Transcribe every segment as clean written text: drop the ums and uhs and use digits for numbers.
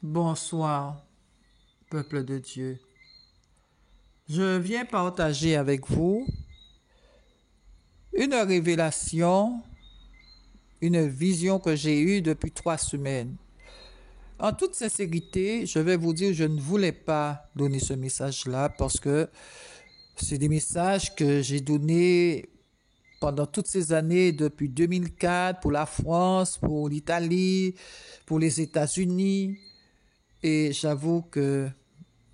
Bonsoir, peuple de Dieu. Je viens partager avec vous une révélation, une vision que j'ai eue depuis 3 semaines. En toute sincérité, je vais vous dire, je ne voulais pas donner ce message-là parce que c'est des messages que j'ai donnés pendant toutes ces années, depuis 2004, pour la France, pour l'Italie, pour les États-Unis. Et j'avoue que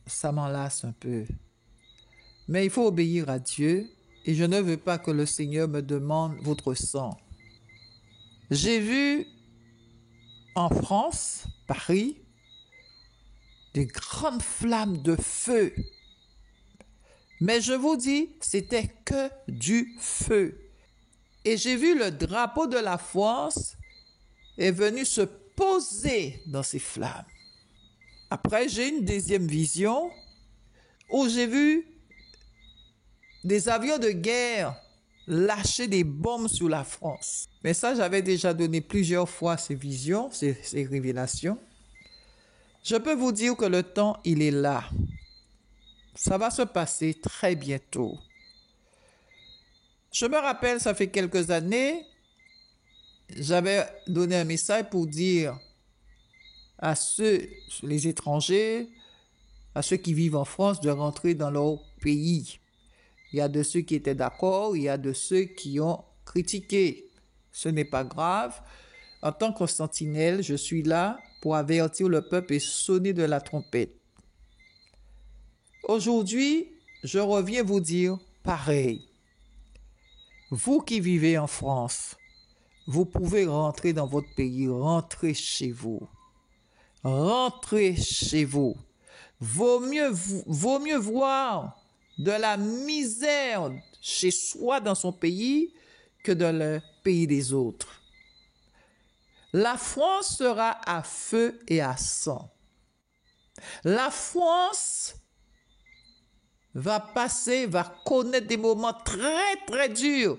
ça m'enlace un peu. Mais il faut obéir à Dieu et je ne veux pas que le Seigneur me demande votre sang. J'ai vu en France, Paris, des grandes flammes de feu. Mais je vous dis, c'était que du feu. Et j'ai vu le drapeau de la France est venu se poser dans ces flammes. Après, j'ai une deuxième vision où j'ai vu des avions de guerre lâcher des bombes sur la France. Mais ça, j'avais déjà donné plusieurs fois ces visions, ces révélations. Je peux vous dire que le temps, il est là. Ça va se passer très bientôt. Je me rappelle, ça fait quelques années, j'avais donné un message pour dire à ceux, les étrangers, à ceux qui vivent en France, de rentrer dans leur pays. Il y a de ceux qui étaient d'accord, il y a de ceux qui ont critiqué. Ce n'est pas grave. En tant que sentinelle, je suis là pour avertir le peuple et sonner de la trompette. Aujourd'hui, je reviens vous dire pareil. Vous qui vivez en France, vous pouvez rentrer dans votre pays, rentrez chez vous. Rentrez chez vous. Vaut mieux voir de la misère chez soi dans son pays que dans le pays des autres. La France sera à feu et à sang. La France va connaître des moments très très durs.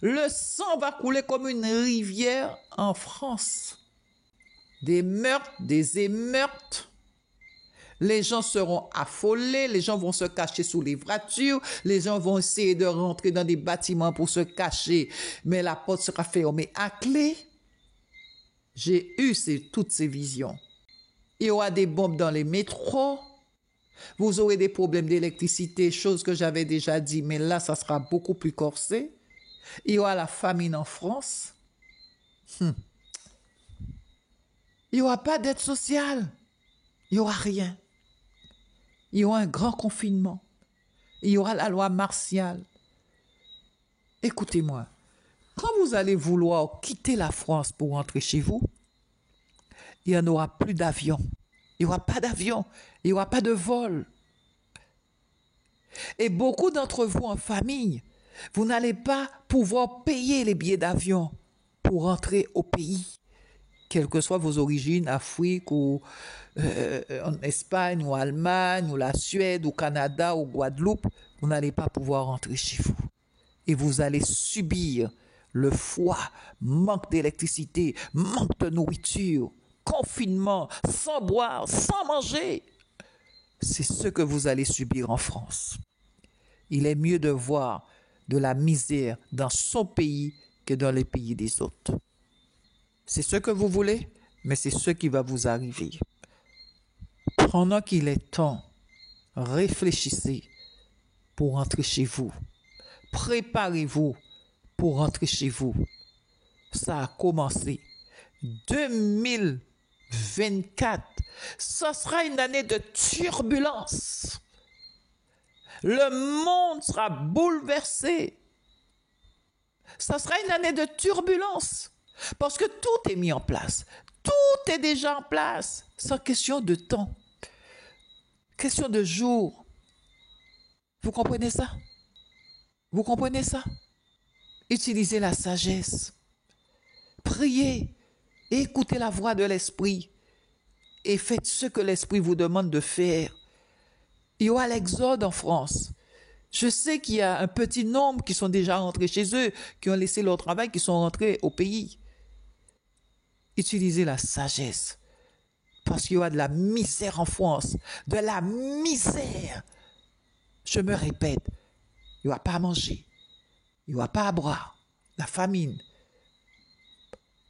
Le sang va couler comme une rivière en France. Des meurtres, des émeutes. Les gens seront affolés, les gens vont se cacher sous les voitures, les gens vont essayer de rentrer dans des bâtiments pour se cacher, mais la porte sera fermée à clé. J'ai eu toutes ces visions. Il y aura des bombes dans les métros, vous aurez des problèmes d'électricité, chose que j'avais déjà dit, mais là, ça sera beaucoup plus corsé. Il y aura la famine en France. Il n'y aura pas d'aide sociale. Il n'y aura rien. Il y aura un grand confinement. Il y aura la loi martiale. Écoutez-moi, quand vous allez vouloir quitter la France pour rentrer chez vous, il n'y en aura plus d'avion. Il n'y aura pas d'avion. Il n'y aura pas de vol. Et beaucoup d'entre vous en famille, vous n'allez pas pouvoir payer les billets d'avion pour rentrer au pays. Quelles que soient vos origines, Afrique ou en Espagne ou Allemagne ou la Suède ou Canada ou Guadeloupe, vous n'allez pas pouvoir rentrer chez vous. Et vous allez subir le froid, manque d'électricité, manque de nourriture, confinement, sans boire, sans manger. C'est ce que vous allez subir en France. Il est mieux de voir de la misère dans son pays que dans les pays des autres. C'est ce que vous voulez, mais c'est ce qui va vous arriver. Pendant qu'il est temps, réfléchissez pour rentrer chez vous. Préparez-vous pour rentrer chez vous. Ça a commencé. 2024, ce sera une année de turbulence. Le monde sera bouleversé. Ça sera une année de turbulence. Parce que tout est mis en place. Tout est déjà en place. C'est question de temps. Question de jour. Vous comprenez ça? Vous comprenez ça? Utilisez la sagesse. Priez. Écoutez la voix de l'Esprit. Et faites ce que l'Esprit vous demande de faire. Il y aura l'exode en France. Je sais qu'il y a un petit nombre qui sont déjà rentrés chez eux, qui ont laissé leur travail, qui sont rentrés au pays. Utilisez la sagesse. Parce qu'il y aura de la misère en France. De la misère. Je me répète, il n'y aura pas à manger. Il n'y aura pas à boire. La famine.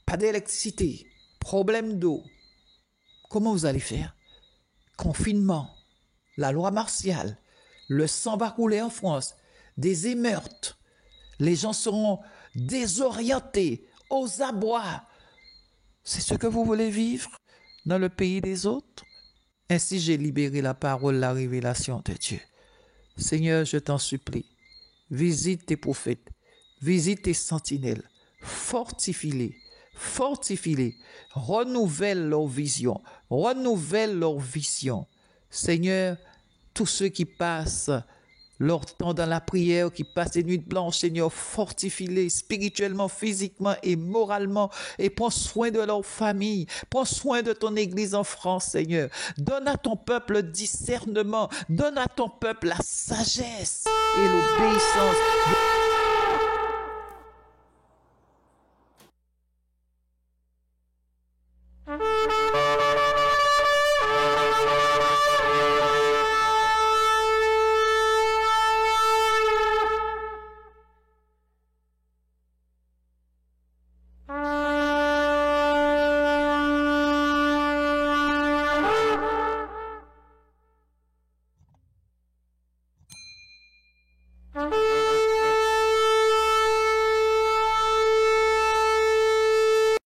Pas d'électricité. Problème d'eau. Comment vous allez faire? Confinement. La loi martiale. Le sang va couler en France. Des émeutes. Les gens seront désorientés, aux abois. C'est ce que vous voulez vivre dans le pays des autres? Ainsi j'ai libéré la parole, la révélation de Dieu. Seigneur, je t'en supplie, visite tes prophètes, visite tes sentinelles, fortifie-les, renouvelle leur vision, Seigneur, tous ceux qui passent leur temps dans la prière, qui passent les nuits blanches, Seigneur, fortifie-les spirituellement, physiquement et moralement, et prends soin de leur famille, prends soin de ton Église en France, Seigneur. Donne à ton peuple le discernement, donne à ton peuple la sagesse et l'obéissance.